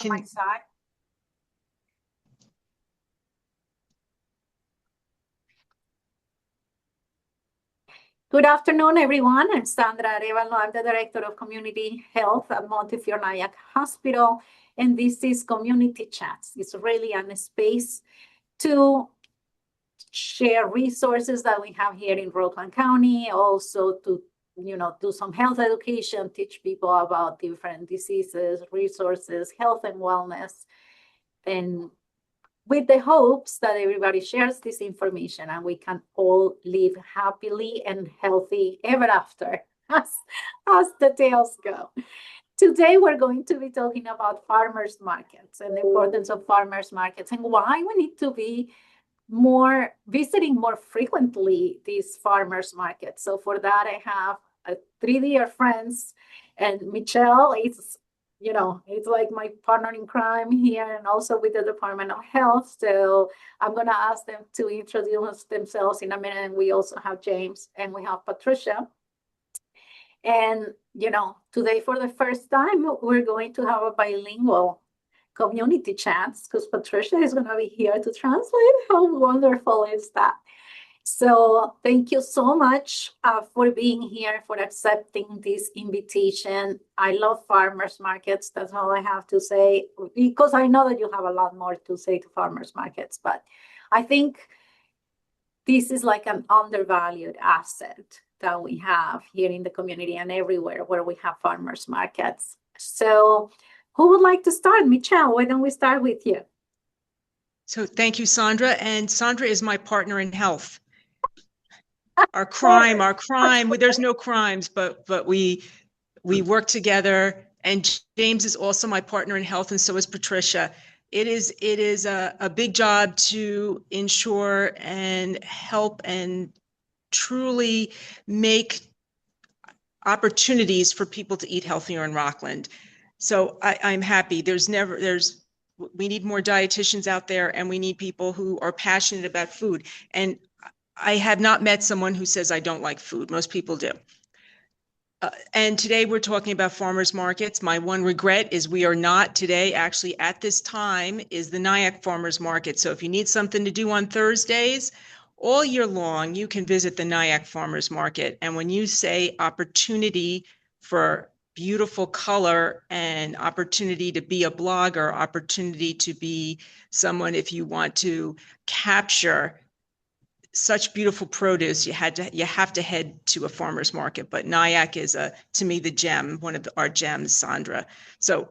My side. Good afternoon, everyone. I'm Sandra Arevalo. I'm the Director of Community Health at Montefiore Nyack Hospital, and this is Community Chats. It's really a space to share resources that we have here in Rockland County, also to do some health education, teach people about different diseases, resources, health and wellness, and with the hopes that everybody shares this information and we can all live happily and healthy ever after as the tales go. Today, we're going to be talking about farmers markets and the importance of farmers markets and why we need to be visiting more frequently these farmers markets. So for that, I have three dear friends, and Michelle is it's like my partner in crime here and also with the Department of Health. So I'm going to ask them to introduce themselves in a minute. And we also have James and we have Patricia. And, today for the first time, we're going to have a bilingual community chats because Patricia is going to be here to translate. How wonderful is that? So thank you so much for being here, for accepting this invitation. I love farmers markets. That's all I have to say, because I know that you have a lot more to say to farmers markets, but I think this is like an undervalued asset that we have here in the community and everywhere where we have farmers markets. So who would like to start? Michelle, why don't we start with you? So thank you, Sandra. And Sandra is my partner in health. Our crime, there's no crimes, but we work together. And James is also my partner in health, and so is Patricia. It is a big job to ensure and help and truly make opportunities for people to eat healthier in Rockland. So I'm happy. We need more dietitians out there, and we need people who are passionate about food. And I have not met someone who says I don't like food. Most people do. And today we're talking about farmers markets. My one regret is we are not today, actually at this time, is the Nyack Farmers Market. So if you need something to do on Thursdays, all year long, you can visit the Nyack Farmers Market. And when you say opportunity for beautiful color and opportunity to be a blogger, opportunity to be someone, if you want to capture such beautiful produce, you have to head to a farmer's market. But Nyack is to me the gem, one of our gems, Sandra. So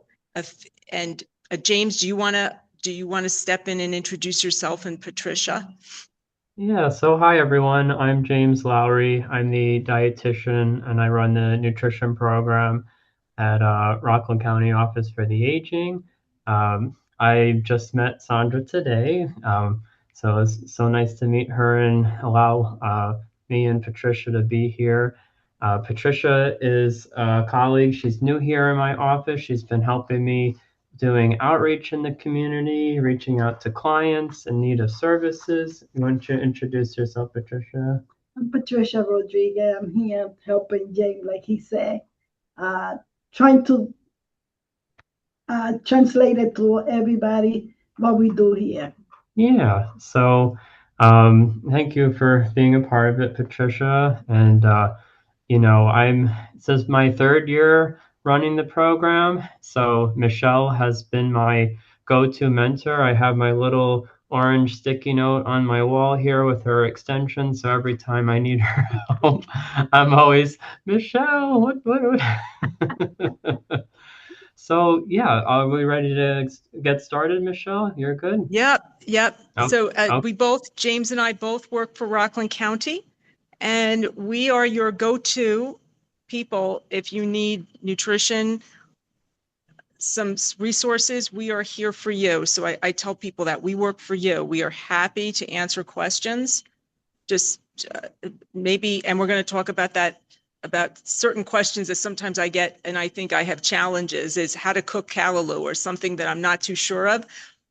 James, do you want to step in and introduce yourself, and Patricia? Yeah, so hi everyone. I'm James Lowry. I'm the dietitian and I run the nutrition program at Rockland County Office for the Aging. I just met Sandra today. So it's so nice to meet her and allow me and Patricia to be here. Patricia is a colleague. She's new here in my office. She's been helping me doing outreach in the community, reaching out to clients in need of services. You want to introduce yourself, Patricia? I'm Patricia Rodriguez. I'm here helping James, like he said, trying to translate it to everybody what we do here. Yeah, so thank you for being a part of it, Patricia. And, this is my third year running the program. So Michelle has been my go-to mentor. I have my little orange sticky note on my wall here with her extension. So every time I need her help, I'm always, Michelle, what? So yeah, are we ready to get started, Michelle? You're good? Yep. Oh, so James and I both work for Rockland County, and we are your go-to people if you need nutrition, some resources. We are here for you. So I tell people that we work for you. We are happy to answer questions. Just maybe, and we're going to talk about that, about certain questions that sometimes I get, and I think I have challenges, is how to cook callaloo or something that I'm not too sure of.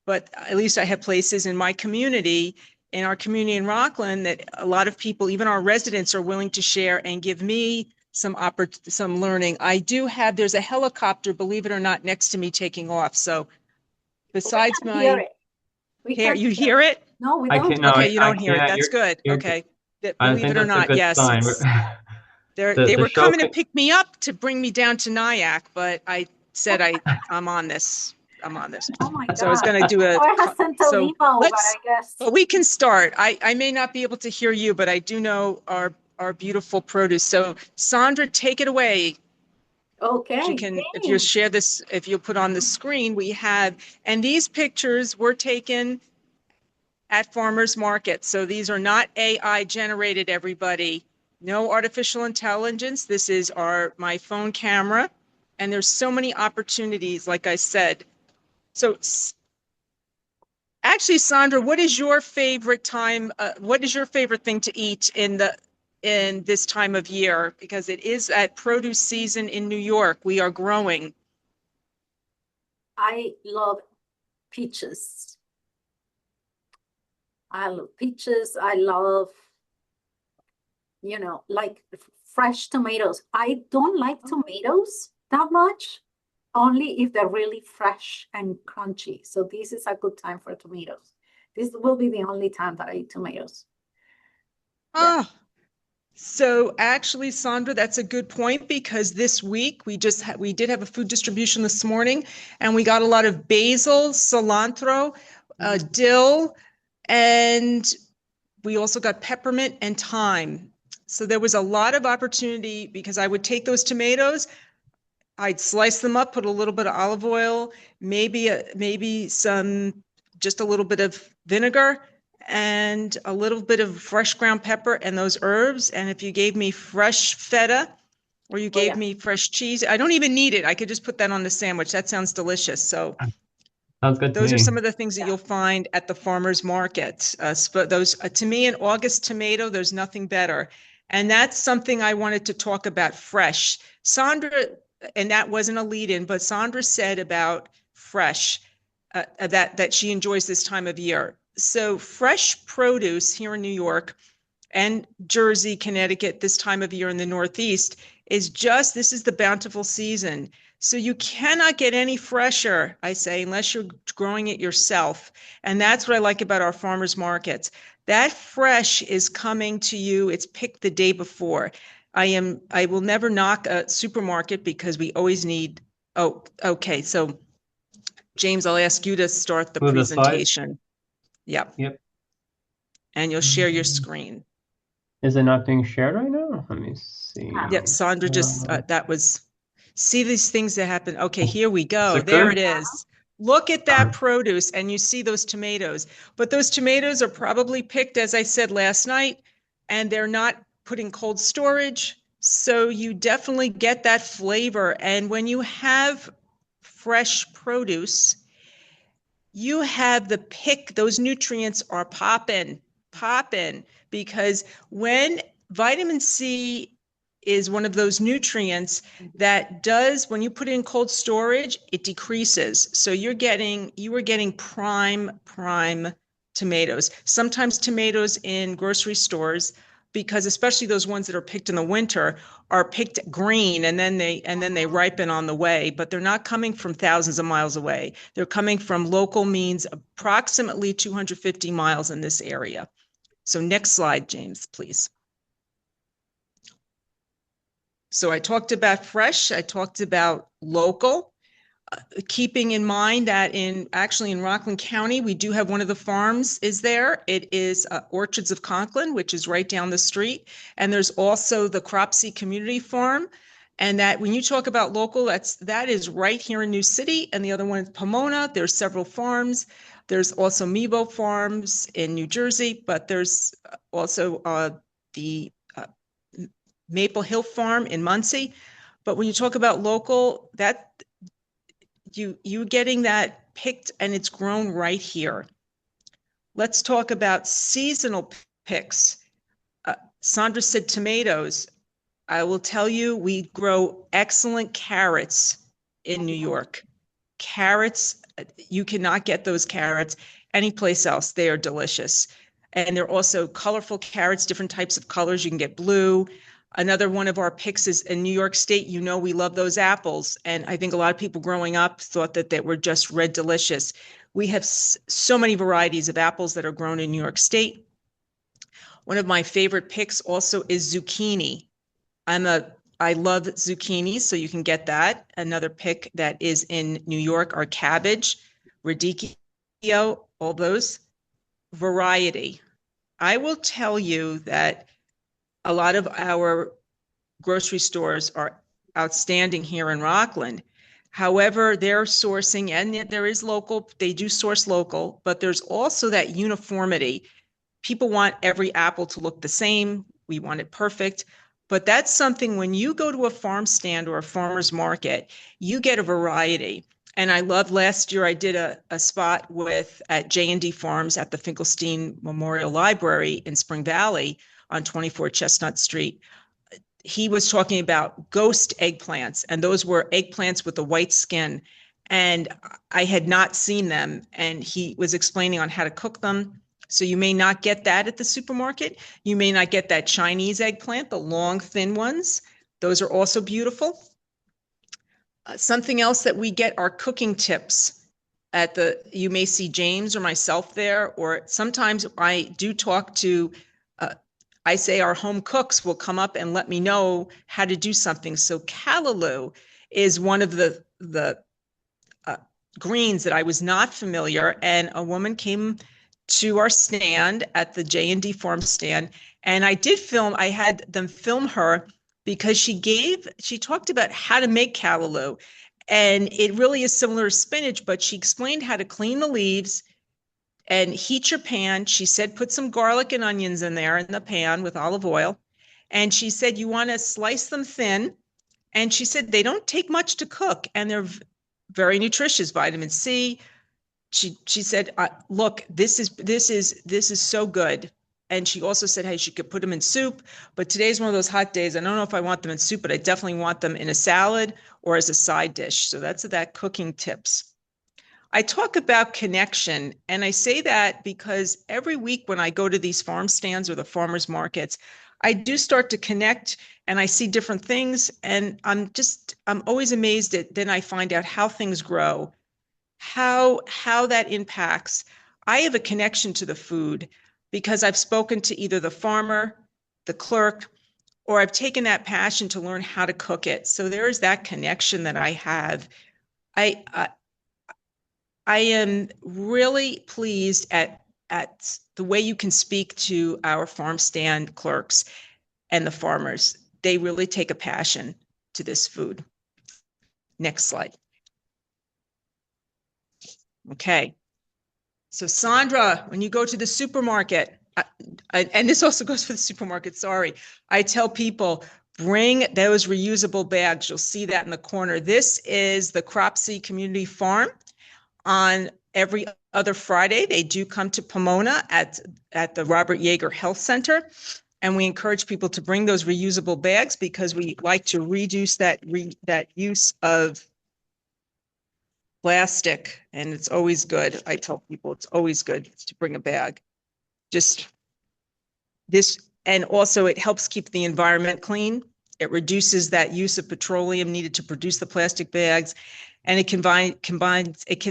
But at least I have places in my community, in our community in Rockland, that a lot of people, even our residents, are willing to share and give me some learning. There's a helicopter, believe it or not, next to me taking off. So besides We can hear my it. We hair, can you hear it? No, we I don't. can't. No, Okay, you I don't hear it. can't. That's good. You're, Okay. I Believe think it or that's a not, good yes, sign. they The were show coming to pick me up to bring me down to Nyack, but I said I'm on this. I'm on this. Oh my So I was God. going to do I have sent an email, but I guess. but we can start. I may not be able to hear you, but I do know our beautiful produce. So Sandra, take it away. Okay. If you share this, if you put on the screen, we have, and these pictures were taken at farmers market. So these are not AI generated, everybody. No artificial intelligence. This is my phone camera. And there's so many opportunities, like I said. So actually, Sandra, what is your favorite time? What is your favorite thing to eat in this time of year? Because it is at produce season in New York. We are growing. I love peaches. I love peaches. I love, like fresh tomatoes. I don't like tomatoes that much, only if they're really fresh and crunchy. So this is a good time for tomatoes. This will be the only time that I eat tomatoes. Ah, so actually, Sandra, that's a good point, because this week we did have a food distribution this morning, and we got a lot of basil, cilantro, dill, and we also got peppermint and thyme. So there was a lot of opportunity, because I would take those tomatoes, I'd slice them up, put a little bit of olive oil, maybe just a little bit of vinegar, and a little bit of fresh ground pepper and those herbs. And if you gave me fresh feta, or you gave me fresh cheese, I don't even need it. I could just put that on the sandwich. That sounds delicious. So sounds good. Those are some of the things that you'll find at the farmer's market. To me, an August tomato, there's nothing better. And that's something I wanted to talk about, fresh. Sandra, and that wasn't a lead-in, but Sandra said about fresh, that she enjoys this time of year. So fresh produce here in New York and Jersey, Connecticut, this time of year in the Northeast, this is the bountiful season. So you cannot get any fresher, I say, unless you're growing it yourself. And that's what I like about our farmers markets. That fresh is coming to you. It's picked the day before. I will never knock a supermarket, because we always need, okay. So James, I'll ask you to start the presentation. Yep. And you'll share your screen. Is it not being shared right now? Let me see. Yep, Sandra see these things that happen. Okay, here we go. There it is. Look at that produce, and you see those tomatoes. But those tomatoes are probably picked, as I said last night, and they're not put in cold storage. So you definitely get that flavor. And when you have fresh produce, you have the pick. Those nutrients are popping, because when vitamin C is one of those nutrients that when you put it in cold storage, it decreases. So you are getting prime tomatoes. Sometimes tomatoes in grocery stores, because especially those ones that are picked in the winter, are picked green, and then they ripen on the way, but they're not coming from thousands of miles away. They're coming from local means, approximately 250 miles in this area. So next slide, James, please. So I talked about fresh, I talked about local, keeping in mind that in Rockland County, we do have one of the farms is there. It is Orchards of Conklin, which is right down the street. And there's also the Cropsey Community Farm. And that when you talk about local, that is right here in New City. And the other one is Pomona. There's several farms. There's also Mebo Farms in New Jersey, but there's also the Maple Hill Farm in Muncie. But when you talk about local, that you getting that picked, and it's grown right here. Let's talk about seasonal picks. Sandra said tomatoes. I will tell you, we grow excellent carrots in New York. Carrots, you cannot get those carrots anyplace else. They are delicious. And they're also colorful carrots, different types of colors. You can get blue. Another one of our picks is in New York State. You know, we love those apples. And I think a lot of people growing up thought that they were just red delicious. We have so many varieties of apples that are grown in New York State. One of my favorite picks also is zucchini. I love zucchini, so you can get that. Another pick that is in New York are cabbage, radicchio, all those. Variety. I will tell you that a lot of our grocery stores are outstanding here in Rockland. However, they're sourcing, and there is local, they do source local, but there's also that uniformity. People want every apple to look the same. We want it perfect. But that's something when you go to a farm stand or a farmer's market, you get a variety. And I love, last year I did a spot at J&D Farms at the Finkelstein Memorial Library in Spring Valley on 24 Chestnut Street. He was talking about ghost eggplants, and those were eggplants with a white skin. And I had not seen them, and he was explaining on how to cook them. So you may not get that at the supermarket. You may not get that Chinese eggplant, the long, thin ones. Those are also beautiful. Something else that we get are cooking tips you may see James or myself there, or sometimes I do talk to, I say our home cooks will come up and let me know how to do something. So callaloo is one of the greens that I was not familiar, and a woman came to our stand at the J&D Farm stand, and I had them film her because she talked about how to make callaloo, and it really is similar to spinach, but she explained how to clean the leaves and heat your pan. She said put some garlic and onions in there in the pan with olive oil, and she said you want to slice them thin, and she said they don't take much to cook, and they're very nutritious, vitamin C. She said, look, this is so good. And she also said, hey, she could put them in soup, but today's one of those hot days. I don't know if I want them in soup, but I definitely want them in a salad or as a side dish. So that's that cooking tips. I talk about connection, and I say that because every week when I go to these farm stands or the farmers markets, I do start to connect, and I see different things, and I'm always amazed then I find out how things grow, how that impacts. I have a connection to the food because I've spoken to either the farmer, the clerk, or I've taken that passion to learn how to cook it. So there is that connection that I have. I am really pleased at the way you can speak to our farm stand clerks and the farmers. They really take a passion to this food. Next slide. Okay. So Sandra, when you go to the supermarket, and this also goes for the supermarket, sorry, I tell people, bring those reusable bags. You'll see that in the corner. This is the Cropsey Community Farm. On every other Friday, they do come to Pomona at the Robert Yeager Health Center. And we encourage people to bring those reusable bags because we like to reduce that use of plastic, and it's always good. I tell people it's always good to bring a bag. Just this, and also it helps keep the environment clean. It reduces that use of petroleum needed to produce the plastic bags, and it can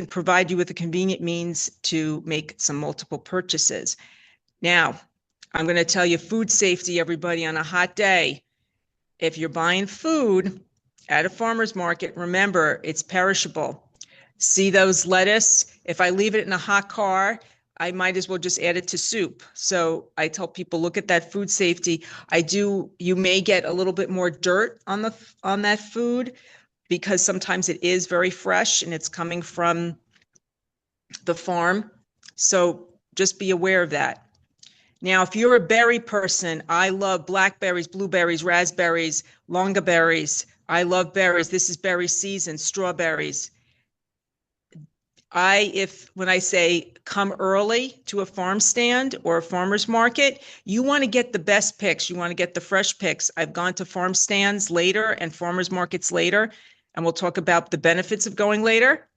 provide you with a convenient means to make some multiple purchases. Now, I'm going to tell you food safety, everybody, on a hot day. If you're buying food at a farmer's market, remember it's perishable. See those lettuce? If I leave it in a hot car, I might as well just add it to soup. So I tell people, look at that food safety. You may get a little bit more dirt on that food because sometimes it is very fresh and it's coming from the farm. So just be aware of that. Now, if you're a berry person, I love blackberries, blueberries, raspberries, longaberries. I love berries. This is berry season, strawberries. When I say come early to a farm stand or a farmer's market, you want to get the best picks. You want to get the fresh picks. I've gone to farm stands later and farmers markets later, and we'll talk about the benefits of going later.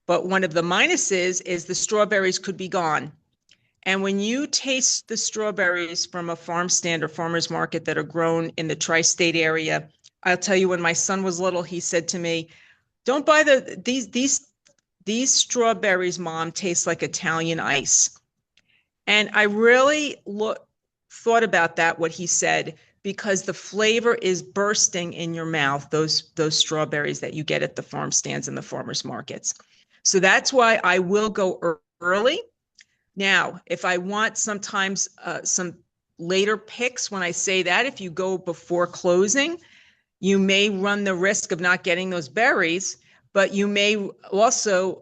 But one of the minuses is the strawberries could be gone. And when you taste the strawberries from a farm stand or farmer's market that are grown in the tri-state area, I'll tell you, when my son was little, he said to me, don't buy these these strawberries, Mom, taste like Italian ice. And I really thought about that, what he said, because the flavor is bursting in your mouth, those strawberries that you get at the farm stands and the farmers markets. So that's why I will go early. Now, if I want sometimes some later picks, when I say that, if you go before closing, you may run the risk of not getting those berries, but you may also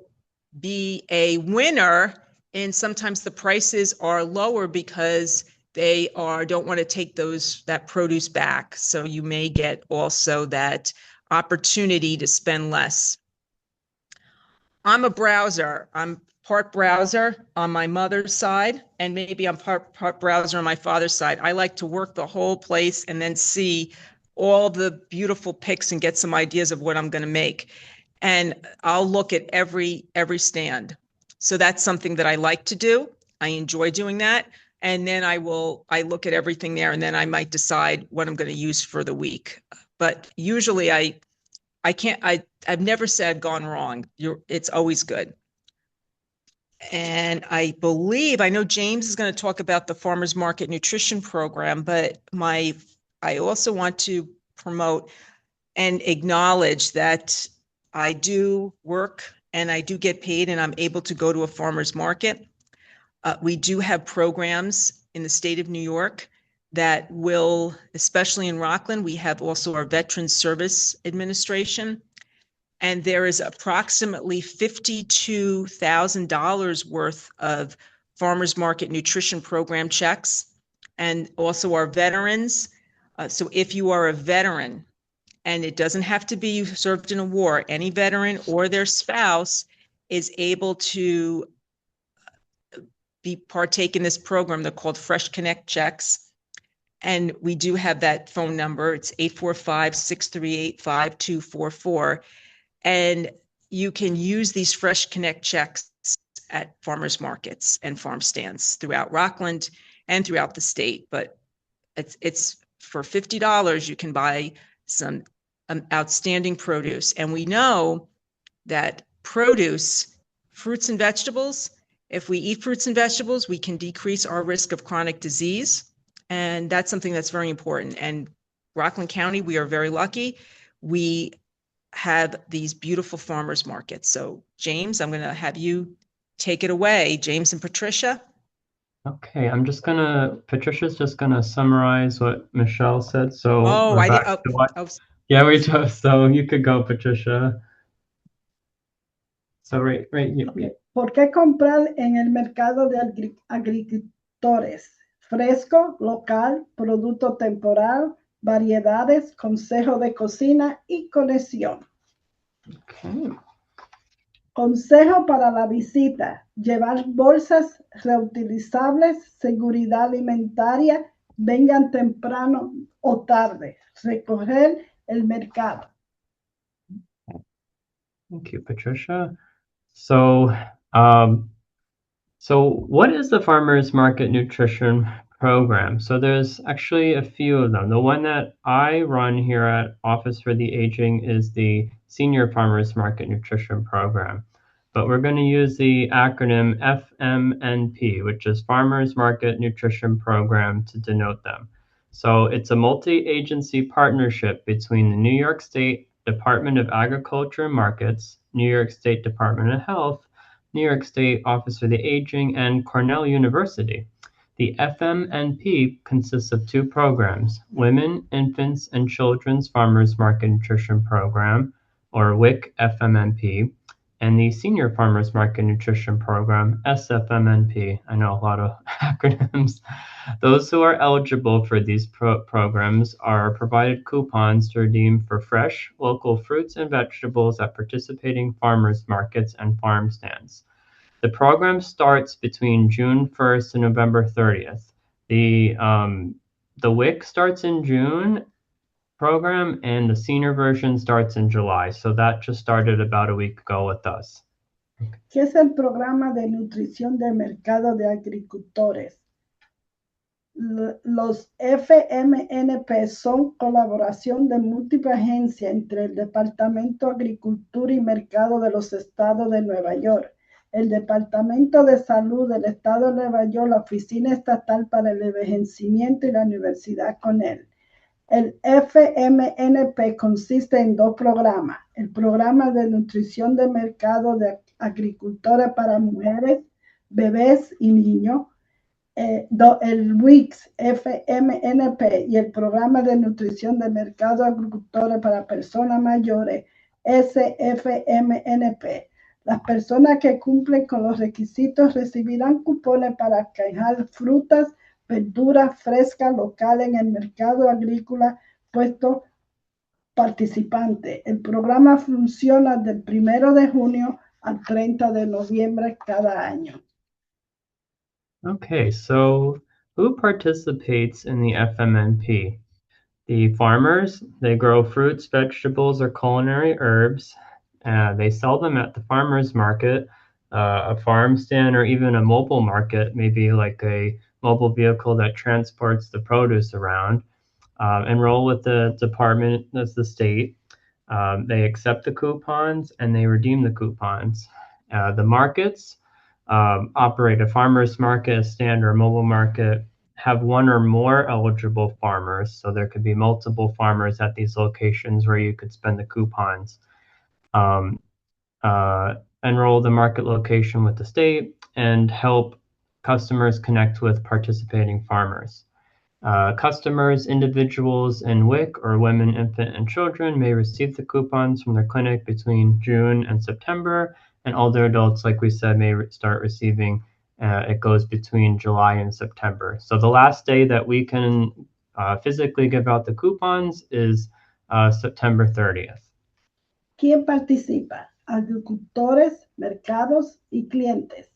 be a winner, and sometimes the prices are lower because they don't want to take that produce back. So you may get also that opportunity to spend less. I'm a browser. I'm part browser on my mother's side, and maybe I'm part browser on my father's side. I like to work the whole place and then see all the beautiful pics and get some ideas of what I'm going to make. And I'll look at every stand. So that's something that I like to do. I enjoy doing that. And then I look at everything there, and then I might decide what I'm going to use for the week. But usually I've never said gone wrong. It's always good. And I know James is going to talk about the Farmers Market Nutrition Program, but I also want to promote and acknowledge that I do work and I do get paid, and I'm able to go to a farmer's market. We do have programs in the state of New York that will, especially in Rockland, we have also our Veterans Service Administration. And there is approximately $52,000 worth of farmers market nutrition program checks, and also our veterans. So if you are a veteran, and it doesn't have to be you served in a war, any veteran or their spouse is able to partake in this program. They're called Fresh Connect checks. And we do have that phone number. It's 845-638-5244. And you can use these Fresh Connect checks at farmers markets and farm stands throughout Rockland and throughout the state. But it's for $50, you can buy some outstanding produce. And we know that produce, fruits and vegetables, if we eat fruits and vegetables, we can decrease our risk of chronic disease. And that's something that's very important. And Rockland County, we are very lucky. We have these beautiful farmers markets. So James, I'm going to have you take it away. James and Patricia. Okay, Patricia's just gonna summarize what Michelle said. So yeah, we just, so you could go, Patricia. So right, you. Okay. ¿Por qué comprar en el mercado de agricultores? Fresco, local, producto temporal, variedades, consejo de cocina y conexión. Okay. Consejo para la visita: llevar bolsas reutilizables, seguridad alimentaria, vengan temprano o tarde, recoger el mercado. Thank you, Patricia. So what is the Farmers Market Nutrition Program? So there's actually a few of them. The one that I run here at Office for the Aging is the Senior Farmers Market Nutrition Program. But we're going to use the acronym FMNP, which is Farmers Market Nutrition Program, to denote them. So it's a multi-agency partnership between the New York State Department of Agriculture and Markets, New York State Department of Health, New York State Office for the Aging, and Cornell University. The FMNP consists of two programs: Women, Infants, and Children's Farmers Market Nutrition Program, or WIC FMNP, and the Senior Farmers Market Nutrition Program, SFMNP. I know a lot of acronyms. Those who are eligible for these programs are provided coupons to redeem for fresh, local fruits and vegetables at participating farmers markets and farm stands. The program starts between June 1st and November 30th. The WIC starts in June program, and the senior version starts in July. So that just started about a week ago with us. ¿Qué es el programa de nutrición del mercado de agricultores? Los FMNP son colaboración de múltiples agencias entre el Departamento de Agricultura y Mercado de los Estados de Nueva York, el Departamento de Salud del Estado de Nueva York, la Oficina Estatal para el Envejecimiento y la Universidad Cornell. El FMNP consiste en dos programas: el programa de nutrición de mercado de agricultores para mujeres, bebés y niños, el WICS FMNP, y el programa de nutrición de mercado de agricultores para personas mayores, SFMNP. Las personas que cumplen con los requisitos recibirán cupones para canjear frutas, verduras frescas locales en el mercado agrícola puesto participante. El programa funciona del 1 de junio al 30 de noviembre cada año. Okay, so who participates in the FMNP? The farmers, they grow fruits, vegetables, or culinary herbs. They sell them at the farmer's market, a farm stand, or even a mobile market, maybe like a mobile vehicle that transports the produce around. Enroll with the department, that's the state. They accept the coupons and they redeem the coupons. The markets operate a farmer's market, a stand, or a mobile market, have one or more eligible farmers. So there could be multiple farmers at these locations where you could spend the coupons. Enroll the market location with the state and help customers connect with participating farmers. Customers, individuals in WIC or women, infant, and children may receive the coupons from their clinic between June and September, and older adults, like we said, may start receiving. It goes between July and September. So the last day that we can physically give out the coupons is September 30th. ¿Quién participa? Agricultores, mercados y clientes.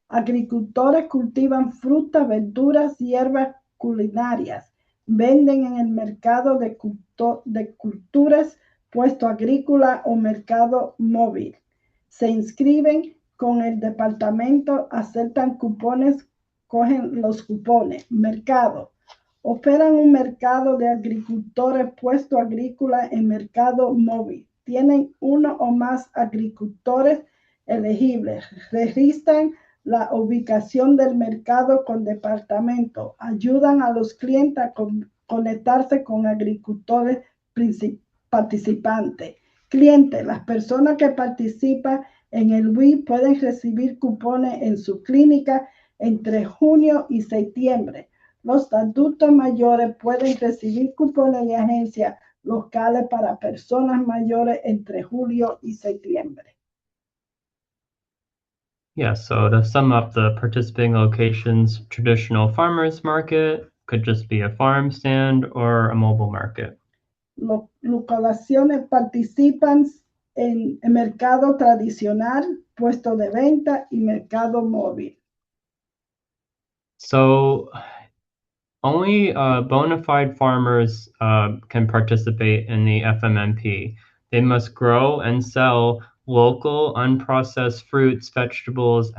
Agricultores cultivan frutas, verduras, hierbas culinarias. Venden en el mercado de culturas, puesto agrícola o mercado móvil. Se inscriben con el departamento, aceptan cupones, cogen los cupones. Mercado. Operan un mercado de agricultores, puesto agrícola en mercado móvil. Tienen uno o más agricultores elegibles. Registran la ubicación del mercado con departamento. Ayudan a los clientes a conectarse con agricultores participantes. Clientes. Las personas que participan en el WIC pueden recibir cupones en su clínica entre junio y septiembre. Los adultos mayores pueden recibir cupones de agencias locales para personas mayores entre julio y septiembre. Yeah, so to sum up the participating locations, traditional farmers market could just be a farm stand or a mobile market. Localizaciones participan en el mercado tradicional, puesto de venta y mercado móvil. So only bona fide farmers can participate in the FMNP. They must grow and sell local unprocessed fruits, vegetables,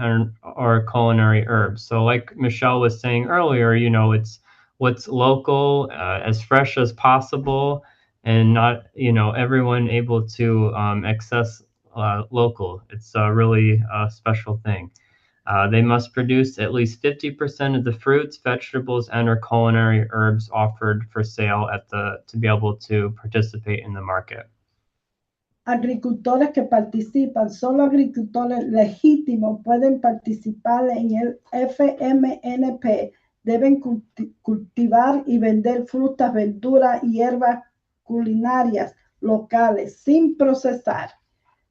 or culinary herbs. So like Michelle was saying earlier, you know, it's what's local, as fresh as possible, and not, you know, everyone able to access local. It's a really special thing. They must produce at least 50% of the fruits, vegetables, and or culinary herbs offered for sale to be able to participate in the market. Agricultores que participan, solo agricultores legítimos pueden participar en el FMNP. Deben cultivar y vender frutas, verduras y hierbas culinarias locales sin procesar.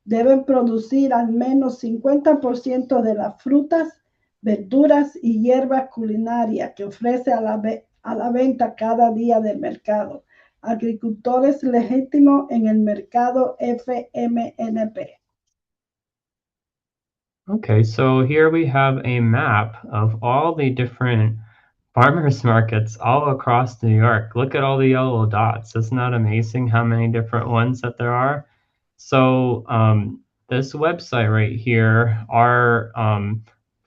Deben producir al menos 50% de las frutas, verduras y hierbas culinarias que ofrece a la venta cada día del mercado. Agricultores legítimos en el mercado FMNP. Okay, so here we have a map of all the different farmers markets all across New York. Look at all the yellow dots. Isn't that amazing how many different ones that there are? So this website right here are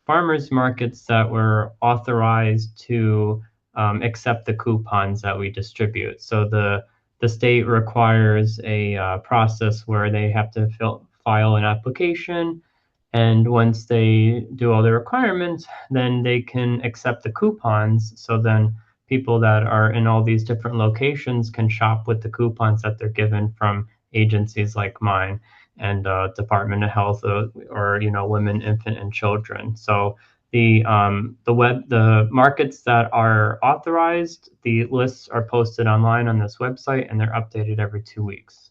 farmers markets that were authorized to accept the coupons that we distribute. So the state requires a process where they have to file an application, and once they do all the requirements, then they can accept the coupons. So then people that are in all these different locations can shop with the coupons that they're given from agencies like mine and Department of Health or Women, Infant, and Children. So the markets that are authorized, the lists are posted online on this website, and they're updated every 2 weeks.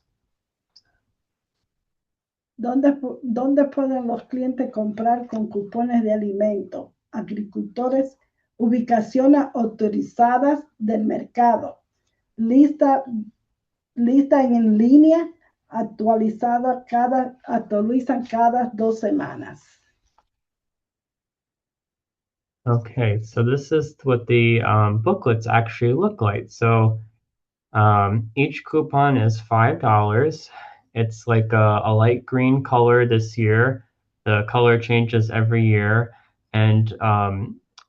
¿Dónde pueden los clientes comprar con cupones de alimento? Agricultores, ubicaciones autorizadas del mercado, lista en línea, actualizan cada 2 semanas. Okay, so this is what the booklets actually look like. So each coupon is $5. It's like a light green color this year. The color changes every year. And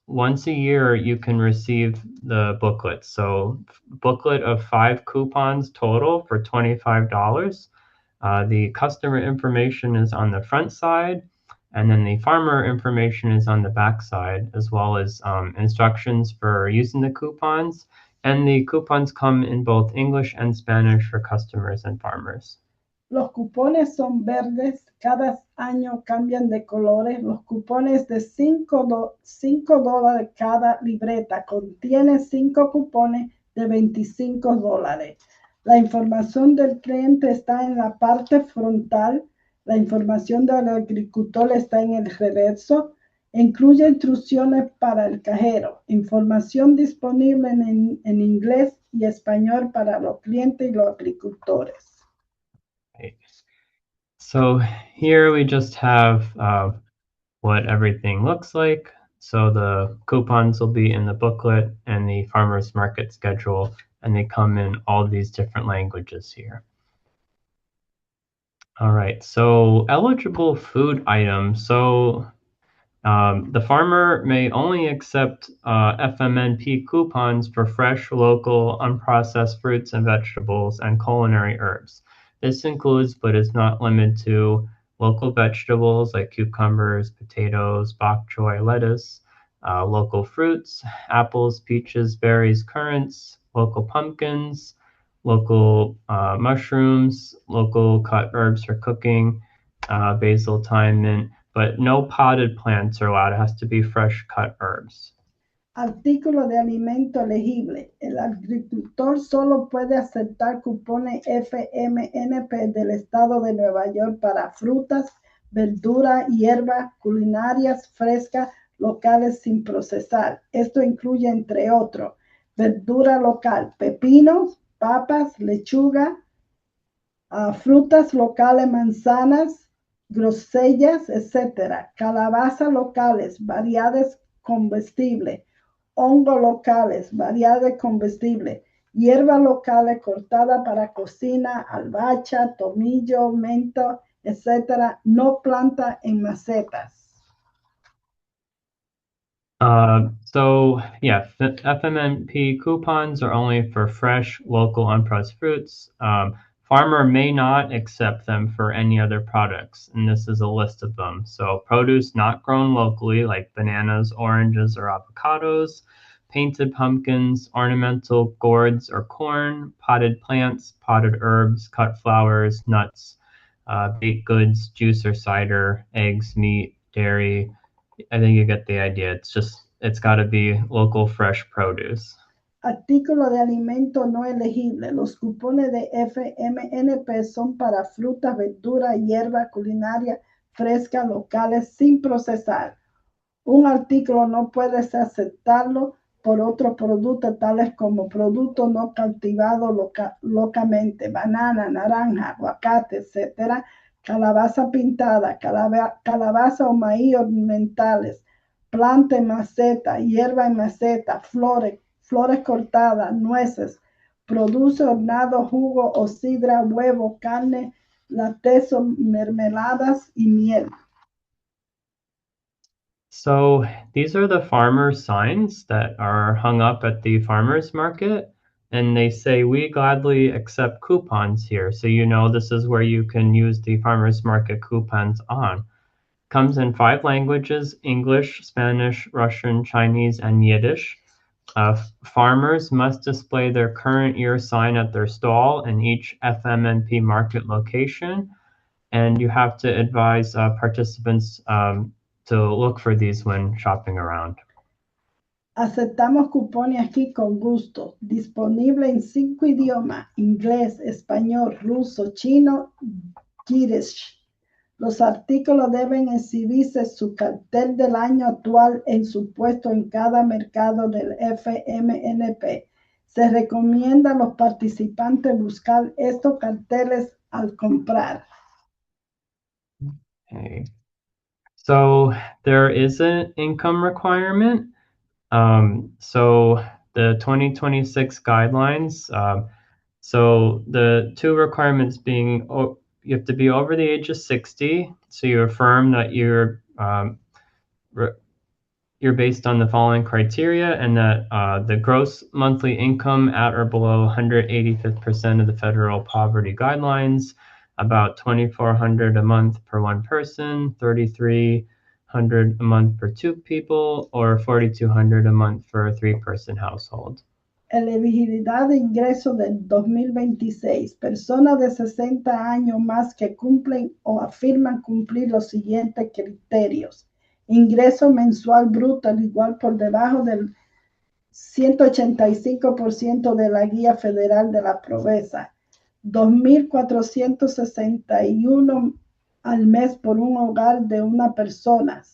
once a year, you can receive the booklet. So booklet of 5 coupons total for $25. The customer information is on the front side, and then the farmer information is on the back side, as well as instructions for using the coupons. And the coupons come in both English and Spanish for customers and farmers. Los cupones son verdes, cada año cambian de colores. Los cupones de $5 cada libreta contiene 5 cupones de $25. La información del cliente está en la parte frontal. La información del agricultor está en el reverso. Incluye instrucciones para el cajero. Información disponible en inglés y español para los clientes y los agricultores. Okay. So here we just have what everything looks like. So the coupons will be in the booklet and the farmers market schedule, and they come in all these different languages here. All right, so eligible food items. So the farmer may only accept FMNP coupons for fresh, local, unprocessed fruits and vegetables and culinary herbs. This includes, but is not limited to, local vegetables like cucumbers, potatoes, bok choy, lettuce, local fruits, apples, peaches, berries, currants, local pumpkins, local mushrooms, local cut herbs for cooking, basil, thyme, mint, but no potted plants are allowed. It has to be fresh cut herbs. Artículo de alimento elegible. El agricultor solo puede aceptar cupones FMNP del estado de Nueva York para frutas, verduras, hierbas, culinarias frescas, locales sin procesar. Esto incluye, entre otros, verdura local, pepinos, papas, lechuga, frutas locales, manzanas, grosellas, etc. Calabazas locales, variedades comestibles. Hongos locales, variedades comestibles, hierbas locales cortadas para cocina, albahaca, tomillo, menta, etc. No planta en macetas. So yeah, FMNP coupons are only for fresh, local, unprocessed fruits. Farmer may not accept them for any other products, and this is a list of them. So produce not grown locally, like bananas, oranges, or avocados, painted pumpkins, ornamental gourds or corn, potted plants, potted herbs, cut flowers, nuts, baked goods, juice or cider, eggs, meat, dairy. I think you get the idea. It's got to be local, fresh produce. Artículo de alimento no elegible. Los cupones de FMNP son para frutas, verduras, hierbas, culinarias frescas, locales, sin procesar. Un artículo no puede ser aceptado por otros productos, tales como productos no cultivados localmente, banana, naranja, aguacate, etc., calabaza pintada, calabaza o maíz ornamentales, planta en maceta, hierba en maceta, flores cortadas, nueces, produce hornado, jugo o sidra, huevo, carne, lácteos, mermeladas y miel. So these are the farmer signs that are hung up at the farmers market, and they say, "We gladly accept coupons here." So you know this is where you can use the farmers market coupons on. Comes in 5 languages: English, Spanish, Russian, Chinese, and Yiddish. Farmers must display their current year sign at their stall in each FMNP market location, and you have to advise participants to look for these when shopping around. Aceptamos cupones aquí con gusto. Disponible en 5 idiomas: inglés, español, ruso, chino, yiddish. Los artículos deben exhibirse su cartel del año actual en su puesto en cada mercado del FMNP. Se recomienda a los participantes buscar estos carteles al comprar. Okay. So there is an income requirement. So the 2026 guidelines, so the 2 requirements being, you have to be over the age of 60. So you affirm that you're based on the following criteria, and that the gross monthly income at or below 185th% of the federal poverty guidelines, about $2,400 a month per one person, $3,300 a month per 2 people, or $4,200 a month for a 3-person household. Elegibilidad de ingreso del 2026. Personas de 60 años más que cumplen o afirman cumplir los siguientes criterios. Ingreso mensual bruto al igual por debajo del 185% de la Guía Federal de la Pobreza. 2,461 al mes por un hogar de una persona.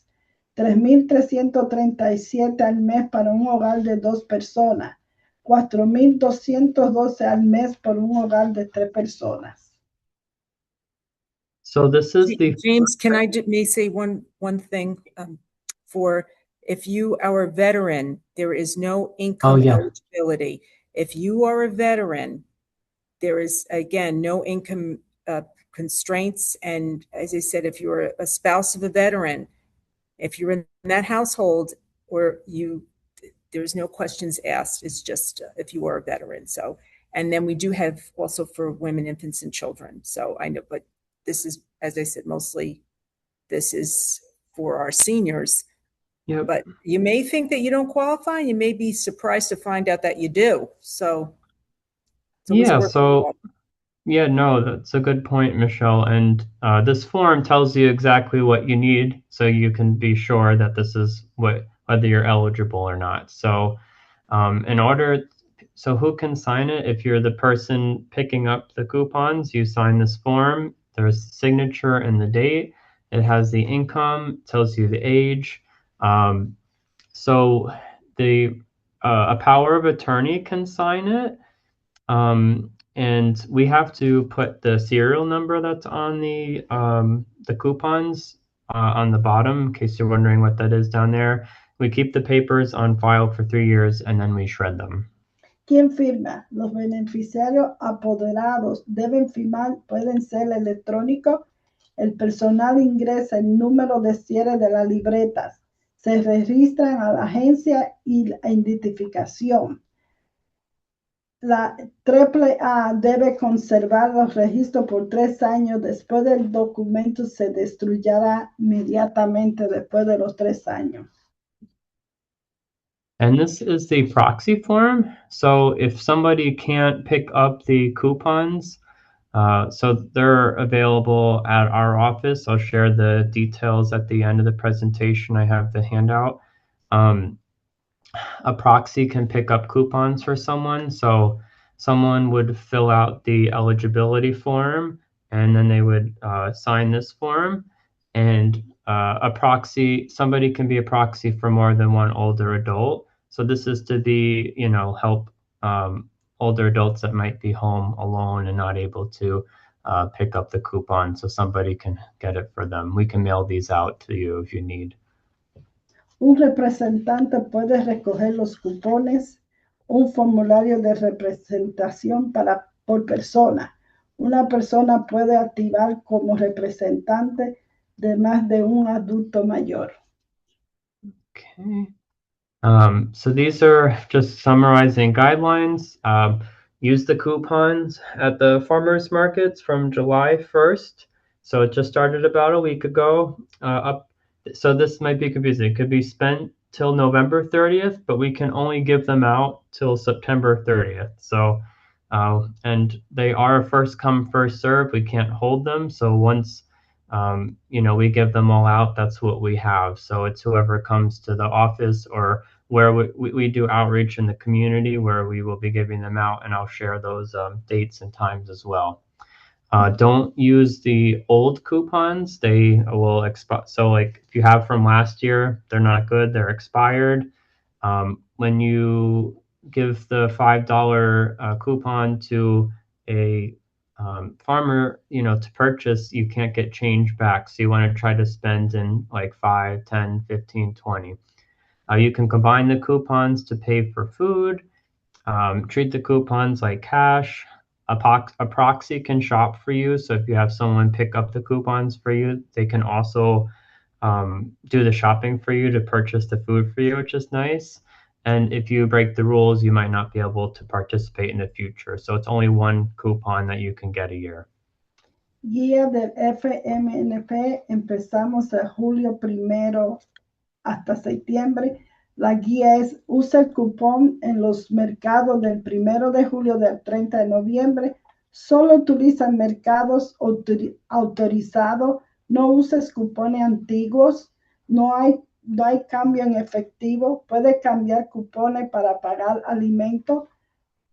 3,337 al mes para un hogar de 2 personas. 4,212 al mes por un hogar de 3 personas. So this is the James, can I may say one thing? For if you are a veteran, there is no income eligibility. If you are a veteran, there is, again, no income constraints. And as I said, if you're a spouse of a veteran, if you're in that household, or there's no questions asked. It's just if you are a veteran. So, and then we do have also for women, infants, and children. So I know, but this is, as I said, mostly this is for our seniors. Yep. But you may think that you don't qualify. You may be surprised to find out that you do. So yeah, no, that's a good point, Michelle. And this form tells you exactly what you need, so you can be sure that this is whether you're eligible or not. So so who can sign it? If you're the person picking up the coupons, you sign this form. There's signature and the date. It has the income, tells you the age. So a power of attorney can sign it. And we have to put the serial number that's on the coupons on the bottom, in case you're wondering what that is down there. We keep the papers on file for 3 years, and then we shred them. ¿Quién firma? Los beneficiarios apoderados deben firmar, pueden ser electrónicos. El personal ingresa el número de cierre de las libretas. Se registran a la agencia y la identificación. La AAA debe conservar los registros por 3 años. Después del documento se destruirá inmediatamente después de los 3 años. And this is the proxy form. So if somebody can't pick up the coupons, so they're available at our office. I'll share the details at the end of the presentation. I have the handout. A proxy can pick up coupons for someone. So someone would fill out the eligibility form, and then they would sign this form. And somebody can be a proxy for more than one older adult. So this is to be, help older adults that might be home alone and not able to pick up the coupon, so somebody can get it for them. We can mail these out to you if you need. Un representante puede recoger los cupones. Un formulario de representación por persona. Una persona puede activar como representante de más de un adulto mayor. Okay. So these are just summarizing guidelines. Use the coupons at the farmers markets from July 1st. So it just started about a week ago. So this might be confusing. It could be spent till November 30th, but we can only give them out till September 30th. So, and they are first come, first serve. We can't hold them. So once we give them all out, that's what we have. So it's whoever comes to the office or where we do outreach in the community where we will be giving them out, and I'll share those dates and times as well. Don't use the old coupons. They will expire. So like if you have from last year, they're not good. They're expired. When you give the $5 coupon to a farmer, to purchase, you can't get change back. So you want to try to spend in like 5, 10, 15, 20. You can combine the coupons to pay for food. Treat the coupons like cash. A proxy can shop for you. So if you have someone pick up the coupons for you, they can also do the shopping for you to purchase the food for you, which is nice. And if you break the rules, you might not be able to participate in the future. So it's only one coupon that you can get a year. Guía del FMNP, empezamos de julio 1 hasta septiembre. La guía es: usa el cupón en los mercados del 1 de julio del 30 de noviembre. Solo utiliza mercados autorizados. No uses cupones antiguos. No hay cambio en efectivo. Puede cambiar cupones para pagar alimentos.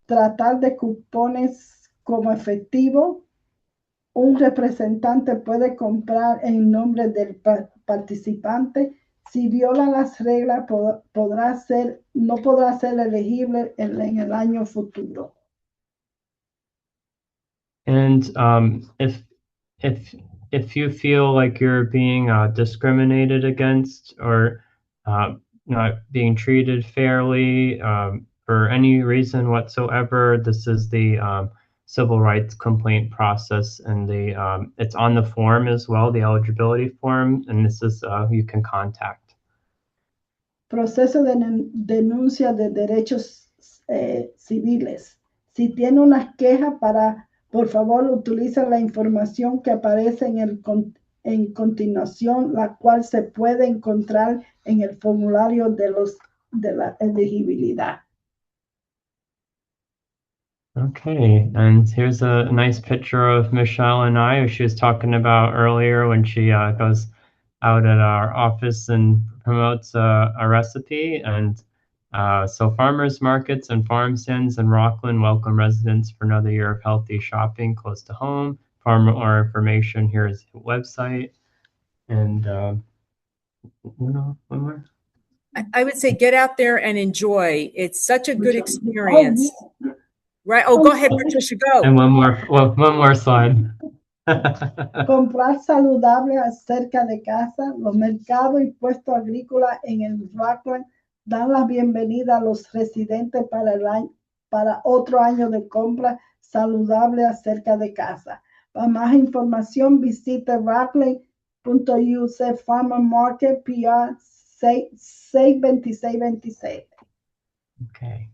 Tratar de cupones como efectivo. Un representante puede comprar en nombre del participante. Si viola las reglas, no podrá ser elegible en el año futuro. And if you feel like you're being discriminated against or not being treated fairly for any reason whatsoever, this is the civil rights complaint process, and it's on the form as well, the eligibility form, and this is who you can contact. Proceso de denuncia de derechos civiles. Si tiene una queja, por favor, utiliza la información que aparece en continuación, la cual se puede encontrar en el formulario de la elegibilidad. Okay, and here's a nice picture of Michelle and I, who she was talking about earlier when she goes out at our office and promotes a recipe. And so farmers markets and farm stands in Rockland welcome residents for another year of healthy shopping close to home. For more information, here's the website. And one more. I would say get out there and enjoy. It's such a good experience. Oh, Right. Oh, go ahead, Patricia, go. And one more slide. Comprar saludable cerca de casa. Los mercados y puestos agrícolas en el Rockland dan la bienvenida a los residentes para otro año de compra saludable cerca de casa. Para más información, visite rockland.uc Farmer Market PR 62626. Okay.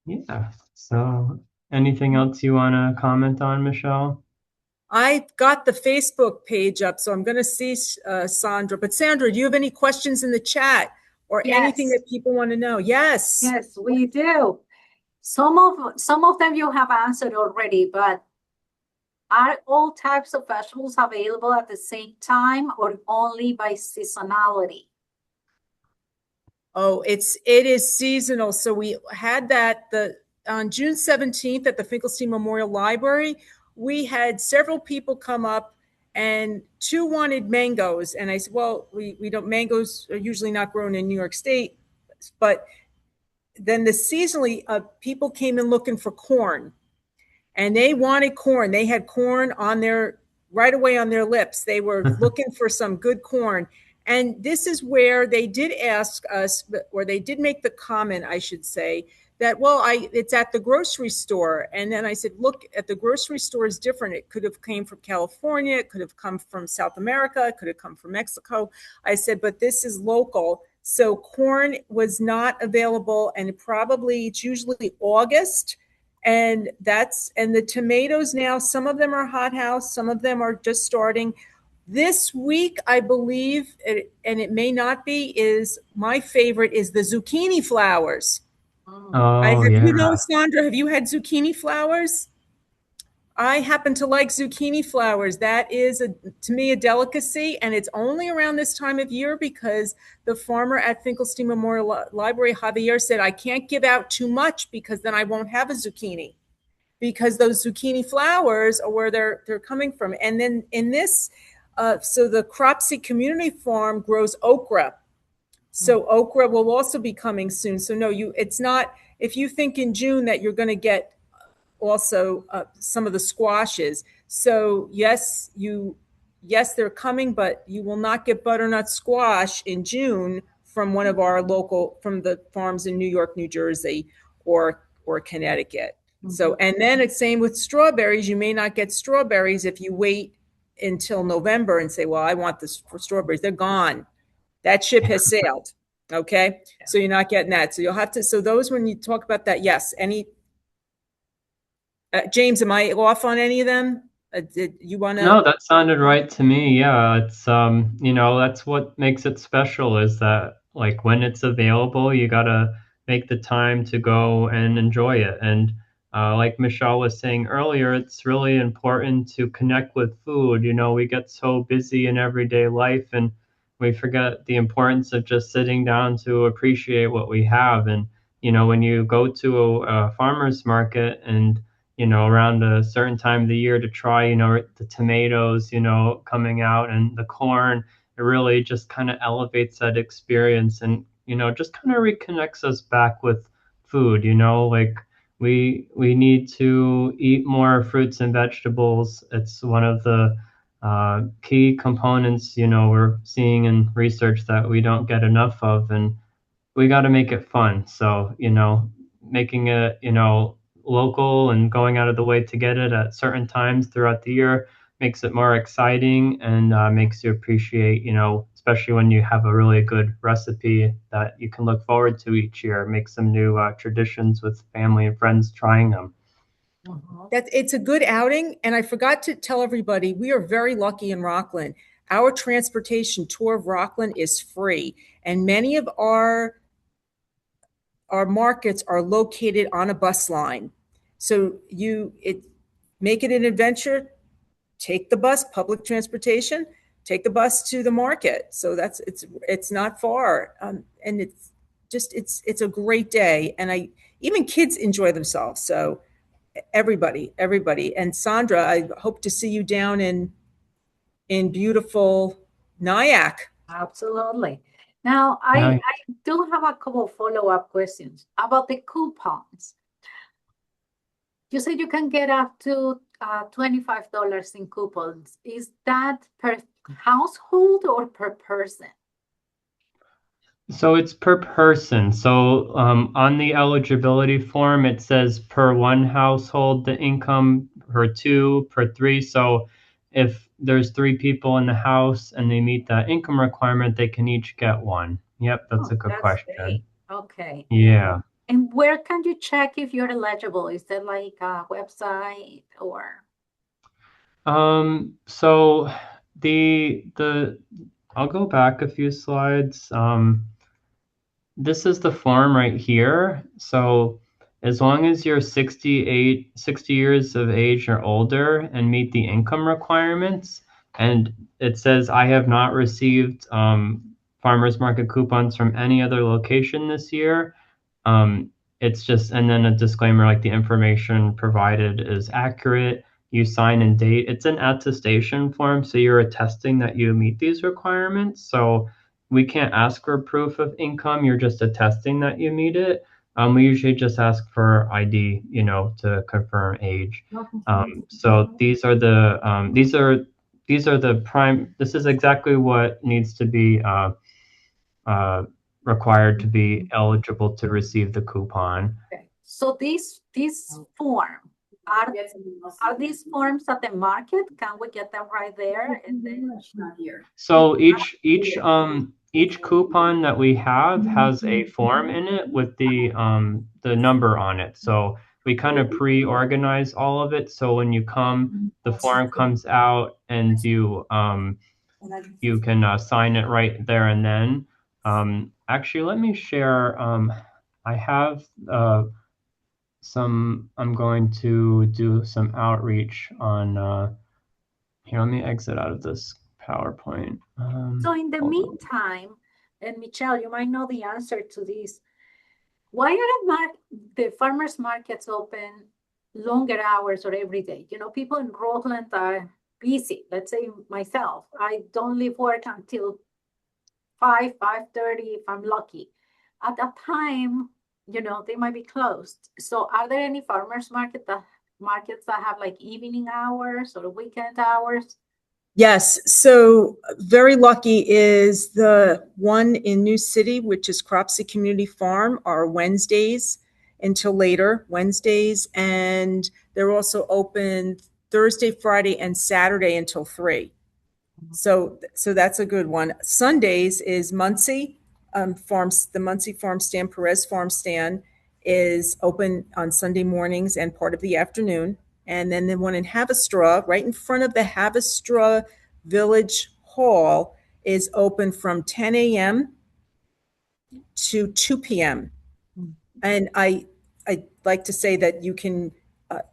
Yeah. So anything else you want to comment on, Michelle? I got the Facebook page up, so I'm going to see Sandra. But Sandra, do you have any questions in the chat or anything that people want to know? Yes. Yes, we do. Some of them you have answered already, but are all types of vegetables available at the same time or only by seasonality? Oh, it is seasonal. So we had that on June 17th at the Finkelstein Memorial Library. We had several people come up, and 2 wanted mangoes. And I said, well, we don't, mangoes are usually not grown in New York State. But then seasonally, people came in looking for corn, and they wanted corn. They had corn right away on their lips. They were looking for some good corn. And this is where they did ask us, or they did make the comment, I should say, that, well, it's at the grocery store. And then I said, look, at the grocery store is different. It could have came from California. It could have come from South America. It could have come from Mexico. I said, but this is local. So corn was not available, and it's usually August. And the tomatoes now, some of them are hothouse, some of them are just starting. This week, I believe, and it may not be, is my favorite is the zucchini flowers. Oh, yeah. Sandra, have you had zucchini flowers? I happen to like zucchini flowers. That is, to me, a delicacy, and it's only around this time of year because the farmer at Finkelstein Memorial Library, Javier, said, I can't give out too much because then I won't have a zucchini, because those zucchini flowers are where they're coming from. And then in this, so the Cropsey Community Farm grows okra. So okra will also be coming soon. So no, it's not, if you think in June that you're going to get also some of the squashes. So yes, they're coming, but you will not get butternut squash in June from one of from the farms in New York, New Jersey, or Connecticut. So, and then it's same with strawberries. You may not get strawberries if you wait until November and say, well, I want this for strawberries. They're gone. That ship has sailed. Okay. So you're not getting that. So you'll have to, so those, when you talk about that, yes, James, am I off on any of them? Did you want to? No, that sounded right to me. Yeah, it's that's what makes it special, is that like when it's available, you gotta make the time to go and enjoy it. And like Michelle was saying earlier, it's really important to connect with food. We get so busy in everyday life, and we forget the importance of just sitting down to appreciate what we have. And when you go to a farmer's market and around a certain time of the year to try, the tomatoes, coming out, and the corn, it really just kind of elevates that experience, and, just kind of reconnects us back with food, like we need to eat more fruits and vegetables. It's one of the key components, we're seeing in research that we don't get enough of, and we got to make it fun. So, making it, local and going out of the way to get it at certain times throughout the year makes it more exciting, and makes you appreciate, especially when you have a really good recipe that you can look forward to each year, make some new traditions with family and friends trying them. It's a good outing. And I forgot to tell everybody, we are very lucky in Rockland. Our transportation tour of Rockland is free, and many of our markets are located on a bus line. So make it an adventure. Take the bus, public transportation. Take the bus to the market. So it's not far, and it's a great day. And even kids enjoy themselves. So everybody. And Sandra, I hope to see you down in beautiful Nyack. Absolutely. Now, I do have a couple of follow-up questions about the coupons. You said you can get up to $25 in coupons. Is that per household or per person? So it's per person. So on the eligibility form, it says per one household, the income, per two, per three. So if there's three people in the house and they meet that income requirement, they can each get one. Yep, that's a good question. Great. Okay. Yeah. And where can you check if you're eligible? Is there like a website or? So I'll go back a few slides. This is the form right here. So as long as you're 60 years of age or older and meet the income requirements, and it says I have not received farmers market coupons from any other location this year. It's just, and then a disclaimer, like the information provided is accurate. You sign and date. It's an attestation form, so you're attesting that you meet these requirements. So we can't ask for proof of income. You're just attesting that you meet it. We usually just ask for ID, to confirm age. So these are the this is exactly what needs to be required to be eligible to receive the coupon. Okay. So this form, are these forms at the market? Can we get them right there? And then So each each coupon that we have has a form in it with the number on it. So we kind of pre-organize all of it. So when you come, the form comes out and you can sign it right there and then. Actually, let me share. I have I'm going to do some outreach on, here, let me exit out of this PowerPoint. So in the Hold on. meantime, and Michelle, you might know the answer to this. Why are the farmers markets open longer hours or every day? You know, people in Rockland are busy. Let's say myself, I don't leave work until 5:30 if I'm lucky. At that time, you know, they might be closed. So are there any farmers markets that have like evening hours or weekend hours? Yes, so very lucky is the one in New City, which is Cropsey Community Farm, are Wednesdays until later, Wednesdays, and they're also open Thursday, Friday, and Saturday until 3. So that's a good one. Sundays is Muncie Farms, the Muncie Farm Stand, Perez Farm Stand is open on Sunday mornings and part of the afternoon. And then the one in Havistraw, right in front of the Havistraw Village Hall, is open from 10 a.m. to 2 p.m. And I'd like to say that you can,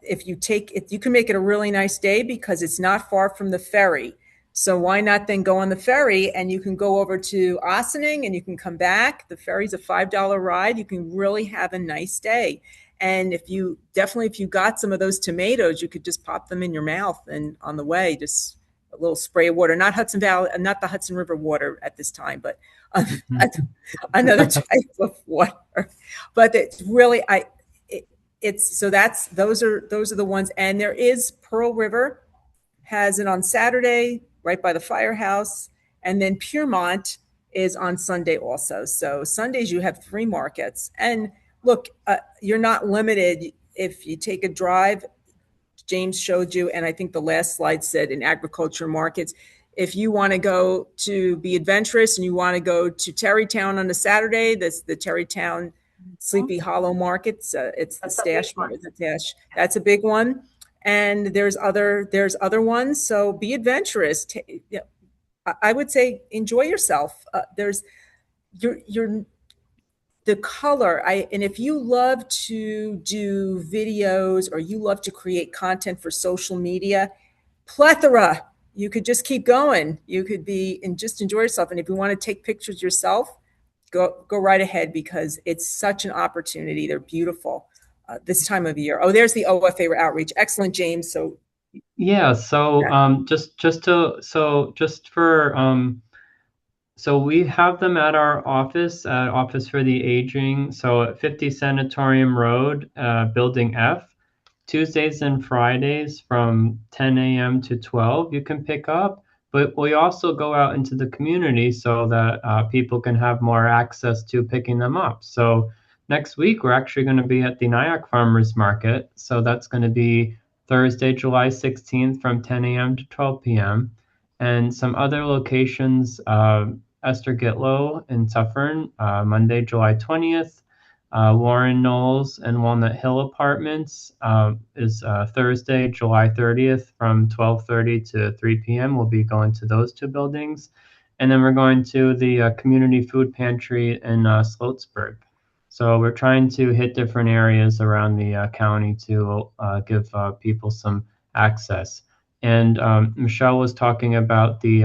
if you can make it a really nice day because it's not far from the ferry. So why not then go on the ferry and you can go over to Ossining and you can come back. The ferry's a $5 ride. You can really have a nice day. And if you got some of those tomatoes, you could just pop them in your mouth and on the way, just a little spray of water, not Hudson Valley, not the Hudson River water at this time, but another type of water. But it's really, those are the ones. And there is Pearl River has it on Saturday, right by the firehouse. And then Piermont is on Sunday also. So Sundays you have 3 markets. And look, you're not limited if you take a drive. James showed you, and I think the last slide said in agriculture markets, if you want to go to be adventurous and you want to go to Terrytown on a Saturday, that's the Terrytown Sleepy Hollow Markets. It's the Stash Market. That's a big one. And there's other ones. So be adventurous. I would say enjoy yourself. There's the color. And if you love to do videos or you love to create content for social media, plethora. You could just keep going. You could be and just enjoy yourself. And if you want to take pictures yourself, go right ahead because it's such an opportunity. They're beautiful. This time of year. Oh, there's the OFA outreach. Excellent, James. So yeah, so so we have them at our office for the Aging. So at 50 Sanatorium Road, Building F, Tuesdays and Fridays from 10 a.m. to 12 you can pick up. But we also go out into the community so that people can have more access to picking them up. So next week, we're actually going to be at the Nyack Farmers Market. So that's going to be Thursday, July 16th from 10 a.m. to 12 p.m. And some other locations, Esther Gitlow in Suffern, Monday, July 20th. Warren Knowles and Walnut Hill Apartments is Thursday, July 30th from 12:30 to 3 p.m. We'll be going to those 2 buildings. And then we're going to the Community Food Pantry in Sloatsburg. So we're trying to hit different areas around the county to give people some access. And Michelle was talking about the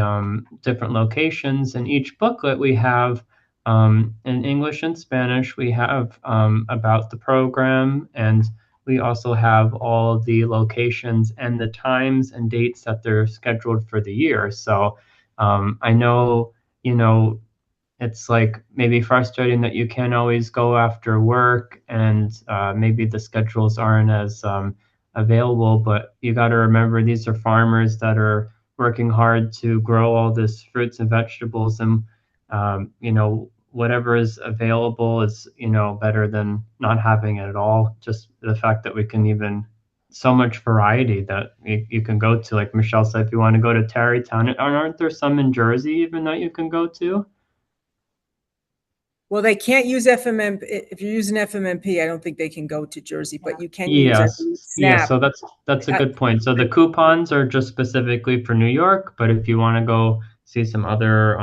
different locations. In each booklet we have, in English and Spanish, we have about the program, and we also have all of the locations and the times and dates that they're scheduled for the year. So I know, it's like maybe frustrating that you can't always go after work and maybe the schedules aren't as available, but you got to remember these are farmers that are working hard to grow all this fruits and vegetables, and whatever is available is better than not having it at all. Just the fact that we can even so much variety that you can go to, like Michelle said, if you want to go to Terrytown, aren't there some in Jersey even that you can go to? Well, they can't use FMMP. If you're using FMMP, I don't think they can go to Jersey, but you can use, I Yes. believe, Yeah, SNAP. so that's a good point. So the coupons are just specifically for New York, but if you want to go see some other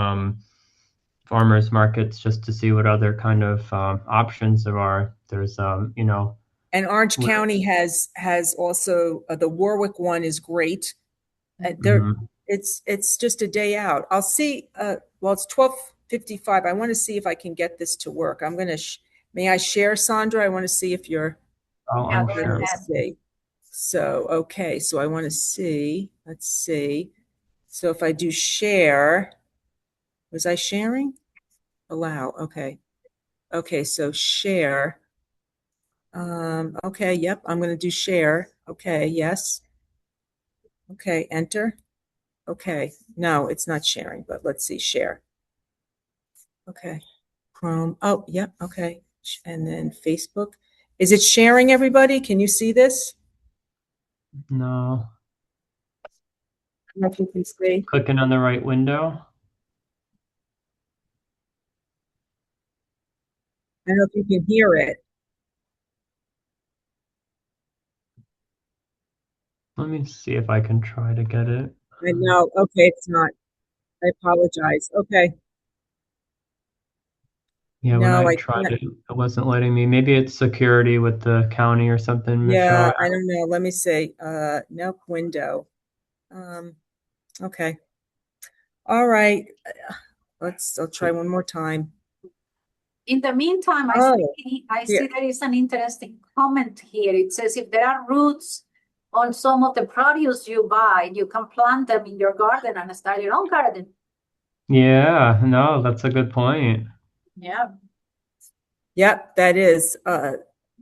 farmers markets just to see what other kind of options there are, there's And Orange Where- County has also the Warwick one is great. Mhm. It's just a day out. I'll see. Well, it's 12:55. I want to see if I can get this to work. I'm gonna. May I share, Sandra? I want to see if you're. Yeah, I'll go share. ahead. See. So okay. So I want to see. Let's see. So if I do share, was I sharing? Allow. Okay. Okay. So share. Okay. Yep. I'm going to do share. Okay. Yes. Okay. Enter. Okay. No, it's not sharing, but let's see. Share. Okay. Chrome. Oh, yep. Okay. And then Facebook. Is it sharing, everybody? Can you see this? No. I don't know if you can see. Clicking on the right window. I don't know if you can hear it. Let me see if I can try to get it. I know. Okay, it's not. I apologize. Okay. Yeah, when No, I I tried can't. it wasn't letting me. Maybe it's security with the county or something, Yeah, Michelle. I don't know. Let me see. Nope, window. Okay. All right. I'll try one more time. In the meantime, I Oh, see there is an interesting comment here. It says if there are roots on some of the produce you buy, you can plant them in your garden and start your own garden. Yeah, no, that's a good point. Yeah. Yep, that is.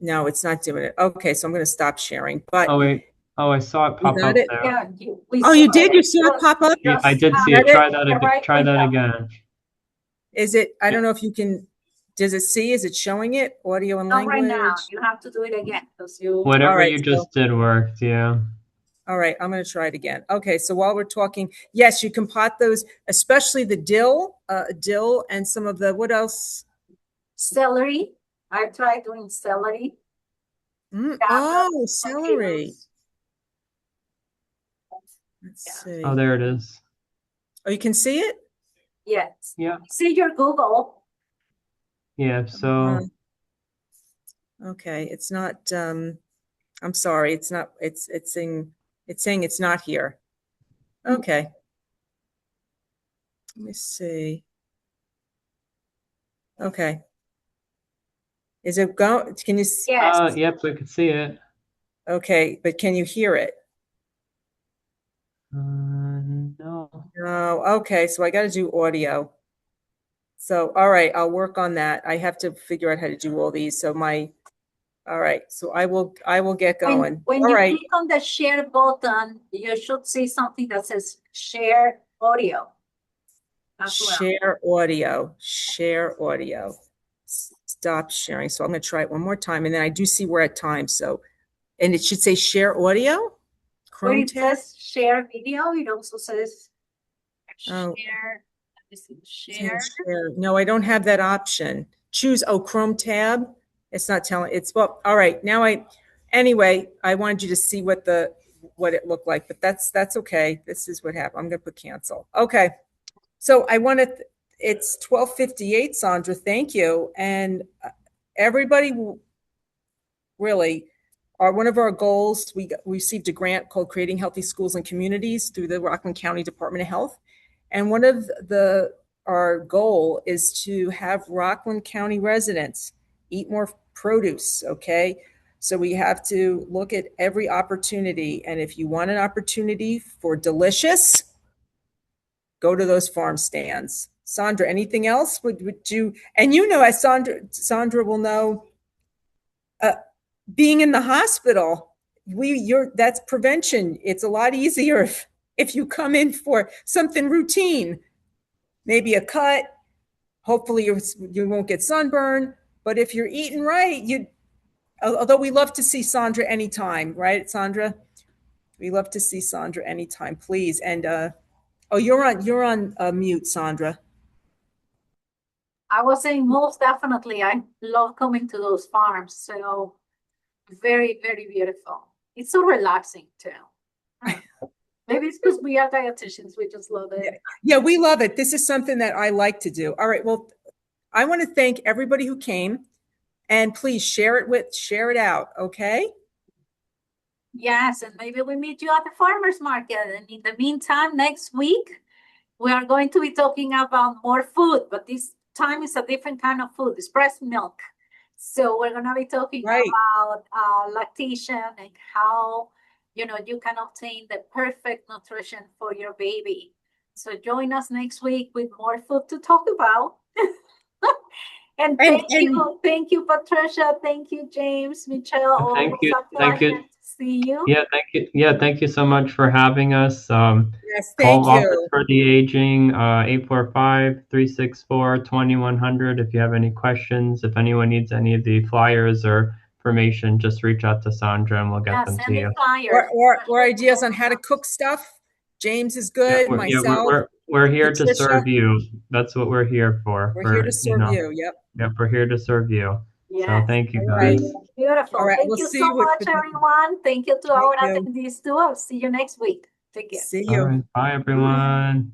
No, it's not doing it. Okay, so I'm going to stop sharing. But Oh wait. Oh, I saw it You pop got up it? there. Yeah. We Oh, saw you did? it. You saw it pop up? Yeah, I did see Got it. it? Try that The again. right Try that window. again. Is it? I don't know if you can. Does it see? Is it showing it? Audio and Not language. right now. You have to do it again because you. Whatever All right, you just did worked, yeah. All right, I'm going to try it again. Okay, so while we're talking, yes, you can pot those, especially the dill, and some of the what else? Celery. I tried doing celery. Oh, celery. Let's see. Oh, there it is. Oh, you can see it? Yes. Yeah. See your Google. Yeah, so Okay, it's not. I'm sorry, it's not. It's saying it's not here. Okay. Let me see. Okay. Is it go? Can you see? Yes. yep, we could see it. Okay, but can you hear it? No. No. Okay, so I got to do audio. So, all right, I'll work on that. I have to figure out how to do all these. So all right, so I will get going. When All you right. click on the share button, you should see something that says share audio. As well. Share audio. Stop sharing. So I'm going to try it one more time. And then I do see we're at time. So, and it should say share audio. When Chrome it tab. says share video, it also says Oh. share. Share. No, I don't have that option. Choose, Chrome tab. It's not telling, well, all right. Anyway, I wanted you to see what it looked like, but that's okay. This is what happened. I'm going to put cancel. Okay. So it's 12:58, Sandra. Thank you. And everybody really one of our goals, we received a grant called Creating Healthy Schools and Communities through the Rockland County Department of Health. And one of our goal is to have Rockland County residents eat more produce, okay? So we have to look at every opportunity. And if you want an opportunity for delicious, go to those farm stands. Sandra, anything else? Would you, and as Sandra will know, being in the hospital, that's prevention. It's a lot easier if you come in for something routine, maybe a cut. Hopefully you won't get sunburn. But if you're eating right, although we love to see Sandra anytime, right, Sandra? We love to see Sandra anytime, please. And you're on mute, Sandra. I was saying most definitely, I love coming to those farms. So very, very beautiful. It's so relaxing too. Maybe it's because we are dietitians. We just love it. Yeah, we love it. This is something that I like to do. All right. Well, I want to thank everybody who came, and please share it out. Okay. Yes, and maybe we meet you at the farmers market. And in the meantime, next week, we are going to be talking about more food, but this time is a different kind of food. It's breast milk. So we're going to be talking Right. about lactation and how, you can obtain the perfect nutrition for your baby. So join us next week with more food to talk about. And thank you, Patricia. Thank you, James, Michelle. Thank Always you. a Thank you. pleasure to see you. Yeah, thank you. Yeah, thank you so much for having us. Yes. Call Thank Office you. for the Aging, 845-364-2100. If you have any questions, if anyone needs any of the flyers or information, just reach out to Sandra and we'll get them to send me you. flyers. Or ideas on how to cook stuff. James is good. Myself. We're here to Patricia. serve you. That's what we're here for. We're here to serve you. Yep. Yep, we're here to serve you. Yes. So thank you, All guys. right. Beautiful. All right, Thank we'll you see so you with much, the- everyone. Thank you to our Thank you. attendees too. I'll see you next week. Take care. See All you. right. Bye, everyone.